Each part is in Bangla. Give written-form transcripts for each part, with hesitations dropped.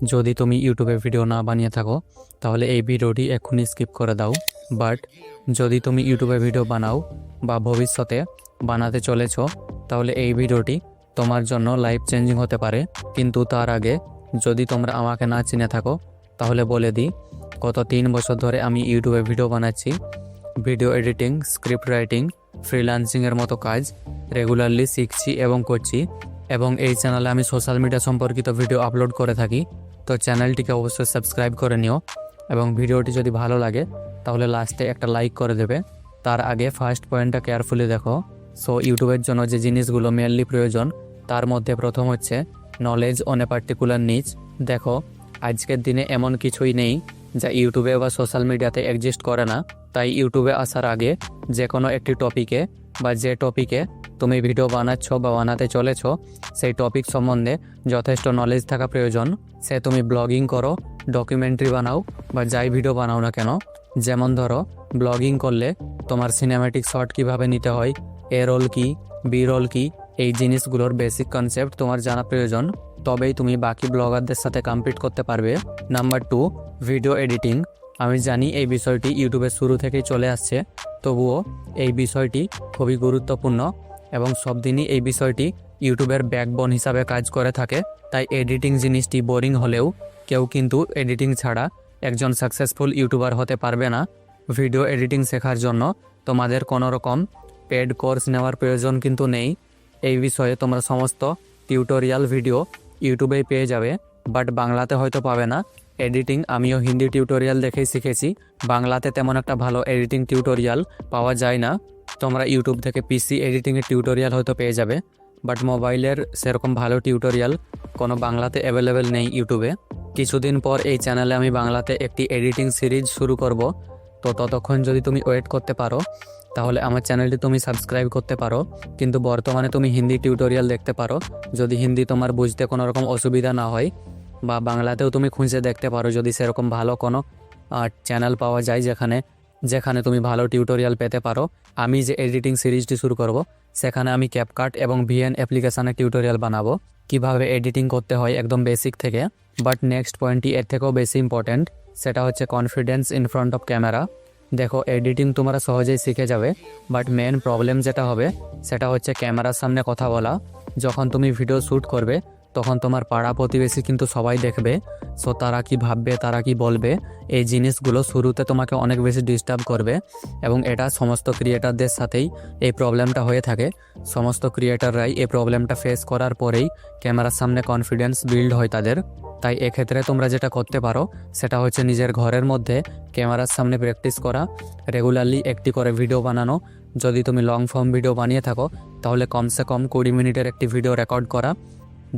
যদি তুমি ইউটিউবে ভিডিও না বানিয়ে থাকো তাহলে এই ভিডিওটি এক্ষুনি স্কিপ করে দাও। বাট যদি তুমি ইউটিউবে ভিডিও বানাও বা ভবিষ্যতে বানাতে চলেছো তাহলে এই ভিডিওটি তোমার জন্য লাইফ চেঞ্জিং হতে পারে। কিন্তু তার আগে যদি তোমরা আমাকে না চিনে থাকো তাহলে বলে দিই, গত 3 বছর ধরে আমি ইউটিউবে ভিডিও বানাচ্ছি। ভিডিও এডিটিং, স্ক্রিপ্ট রাইটিং, ফ্রিল্যান্সিংয়ের মতো কাজ রেগুলারলি শিখছি এবং করছি। এবং এই চ্যানেলে আমি সোশ্যাল মিডিয়া সম্পর্কিত ভিডিও আপলোড করে থাকি। তো চ্যানেলটিকে অবশ্যই সাবস্ক্রাইব করে নিও এবং ভিডিওটি যদি ভালো লাগে তাহলে লাস্টে একটা লাইক করে দেবে। তার আগে ফার্স্ট পয়েন্টটা কেয়ারফুলি দেখো। সো ইউটিউবের জন্য যে জিনিসগুলো মেনলি প্রয়োজন তার মধ্যে প্রথম হচ্ছে নলেজ অন এ পার্টিকুলার নিচ। দেখো, আজকের দিনে এমন কিছুই নেই যা ইউটিউবে বা সোশ্যাল মিডিয়াতে এক্সিস্ট করে না। তাই ইউটিউবে আসার আগে যে কোনো একটি টপিকে বা যে টপিকে তুমি ভিডিও বানাচ্ছ বা বানাতে চলেছ সেই টপিক সম্বন্ধে যথেষ্ট নলেজ থাকা প্রয়োজন। সে তুমি ব্লগিং করো, ডকুমেন্টারি বানাও বা যাই ভিডিও বানাও না কেন। যেমন ধরো, ব্লগিং করলে তোমার সিনেম্যাটিক শট কিভাবে নিতে হয়, এ রোল কি, বি রোল কি, এই জিনিসগুলোর বেসিক কনসেপ্ট তোমার জানা প্রয়োজন। তবেই তুমি বাকি ব্লগারদের সাথে কম্পিট করতে পারবে। Number 2, video editing. আমি জানি এই বিষয়টি ইউটিউবের শুরু থেকেই চলে আসছে, তবুও এই বিষয়টি খুবই গুরুত্বপূর্ণ এবং সব দিনই এই বিষয়টি ইউটিউবের ব্যাকবোন হিসাবে কাজ করে থাকে। তাই এডিটিং জিনিসটি বোরিং হলেও কেউ কিন্তু এডিটিং ছাড়া একজন সাকসেসফুল ইউটিউবার হতে পারবে না। ভিডিও এডিটিং শেখার জন্য তোমাদের কোনো রকম পেড কোর্স নেওয়ার প্রয়োজন কিন্তু নেই। এই বিষয়ে তোমরা সমস্ত টিউটোরিয়াল ভিডিও ইউটিউবেই পেয়ে যাবে, বাট বাংলাতে হয়তো পাবে না। এডিটিং আমিও হিন্দি টিউটোরিয়াল দেখেই শিখেছি, বাংলাতে তেমন একটা ভালো এডিটিং টিউটোরিয়াল পাওয়া যায় না। তোমরা ইউটিউব থেকে পিসি এডিটিংয়ের টিউটোরিয়াল হয়তো পেয়ে যাবে, বাট মোবাইলের সেরকম ভালো টিউটোরিয়াল কোনো বাংলাতে অ্যাভেলেবেল নেই ইউটিউবে। কিছুদিন পর এই চ্যানেলে আমি বাংলাতে একটি এডিটিং সিরিজ শুরু করব। তো ততক্ষণ যদি তুমি ওয়েট করতে পারো তাহলে আমার চ্যানেলটি তুমি সাবস্ক্রাইব করতে পারো। কিন্তু বর্তমানে তুমি হিন্দি টিউটোরিয়াল দেখতে পারো যদি হিন্দি তোমার বুঝতে কোনো রকম অসুবিধা না হয়, বা বাংলাতেও তুমি খুঁজে দেখতে পারো যদি সেরকম ভালো কোনো চ্যানেল পাওয়া যায় যেখানে তুমি ভালো টিউটোরিয়াল পেতে পারো। আমি যে এডিটিং সিরিজটি শুরু করব সেখানে আমি ক্যাপকাট এবং ভিএন অ্যাপ্লিকেশানের টিউটোরিয়াল বানাবো, কিভাবে এডিটিং করতে হয় একদম বেসিক থেকে। বাট নেক্সট পয়েন্টটি এর থেকেও বেশি ইম্পর্ট্যান্ট, সেটা হচ্ছে confidence in front of camera. দেখো, এডিটিং তোমরা সহজেই শিখে যাবে, বাট মেন প্রবলেম যেটা হবে সেটা হচ্ছে ক্যামেরার সামনে কথা বলা। যখন তুমি ভিডিও শ্যুট করবে তখন তোমার পাড়া প্রতিবেশী কিন্তু সবাই দেখবে। সো তারা কি ভাববে, তারা কি বলবে, এই জিনিসগুলো শুরুতে তোমাকে অনেক বেশি ডিস্টার্ব করবে এবং এটা সমস্ত ক্রিয়েটারদের সাথেই এই প্রবলেমটা হয়ে থাকে। সমস্ত ক্রিয়েটাররাই এই প্রবলেমটা ফেস করার পরেই ক্যামেরার সামনে কনফিডেন্স বিল্ড হয় তাদের। তাই এক্ষেত্রে তোমরা যেটা করতে পারো সেটা হচ্ছে নিজের ঘরের মধ্যে ক্যামেরার সামনে প্র্যাকটিস করা, রেগুলারলি একটি করে ভিডিও বানানো। যদি তুমি লং ফর্ম ভিডিও বানিয়ে থাকো তাহলে কমসে কম 20 মিনিটের একটি ভিডিও রেকর্ড করা।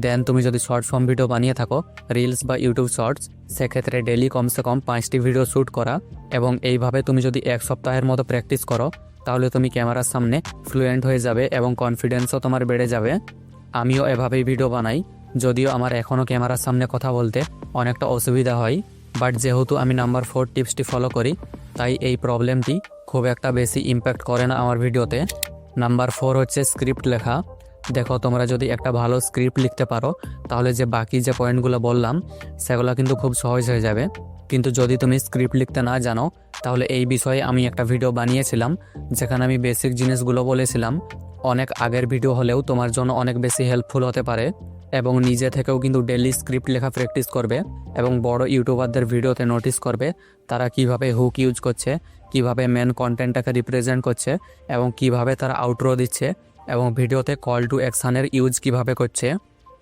দেন তুমি যদি শর্ট ফর্ম ভিডিও বানিয়ে থাকো, রিলস বা ইউটিউব শর্টস, সেক্ষেত্রে ডেলি কমসে কম 5টি ভিডিও শ্যুট করা। এবং এইভাবে তুমি যদি 1 সপ্তাহের মতো প্র্যাকটিস করো তাহলে তুমি ক্যামেরার সামনে ফ্লুয়েন্ট হয়ে যাবে এবং কনফিডেন্সও তোমার বেড়ে যাবে। আমিও এভাবেই ভিডিও বানাই, যদিও আমার এখনও ক্যামেরার সামনে কথা বলতে অনেকটা অসুবিধা হয়, বাট যেহেতু আমি নাম্বার 4 টিপসটি ফলো করি তাই এই প্রবলেমটি খুব একটা বেশি ইম্প্যাক্ট করে না আমার ভিডিওতে। নাম্বার 4 হচ্ছে স্ক্রিপ্ট লেখা। দেখো, তোমরা যদি একটা ভালো স্ক্রিপ্ট লিখতে পারো তাহলে যে বাকি যে পয়েন্টগুলো বললাম সেগুলো কিন্তু খুব সহজ হয়ে যাবে। কিন্তু যদি তুমি স্ক্রিপ্ট লিখতে না জানো তাহলে এই বিষয়ে আমি একটা ভিডিও বানিয়েছিলাম যেখানে আমি বেসিক জিনিসগুলো বলেছিলাম। অনেক আগের ভিডিও হলেও তোমার জন্য অনেক বেশি হেল্পফুল হতে পারে। এবং নিজে থেকেও কিন্তু ডেলি স্ক্রিপ্ট লেখা প্র্যাকটিস করবে এবং বড় ইউটিউবারদের ভিডিওতে নোটিস করবে তারা কিভাবে হুক ইউজ করছে, কিভাবে মেন কন্টেন্টটাকে রিপ্রেজেন্ট করছে এবং কিভাবে তারা আউটরো দিচ্ছে এবং ভিডিওতে কল টু অ্যাকশানের ইউজ কিভাবে করছে।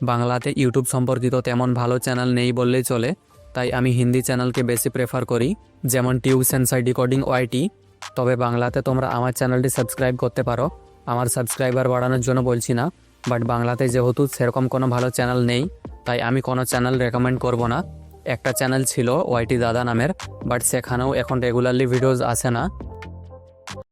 বাংলাতে ইউটিউব সম্পর্কিত তেমন ভালো চ্যানেল নেই বললেই চলে, তাই আমি হিন্দি চ্যানেলকে বেশি প্রেফার করি, যেমন টিউব সেন্সাই ডিকোডিং ওয়াইটি। তবে বাংলাতে তোমরা আমার চ্যানেলটি সাবস্ক্রাইব করতে পারো, আমার সাবস্ক্রাইবার বাড়ানোর জন্য বলছি না। বাট বাংলাতে যেহেতু সেরকম কোনো ভালো চ্যানেল নেই তাই আমি কোনো চ্যানেল রেকমেন্ড করব না। একটা চ্যানেল ছিল ওয়াইটি দাদা নামের, বাট সেখানেও এখন রেগুলারলি ভিডিওস আসে না।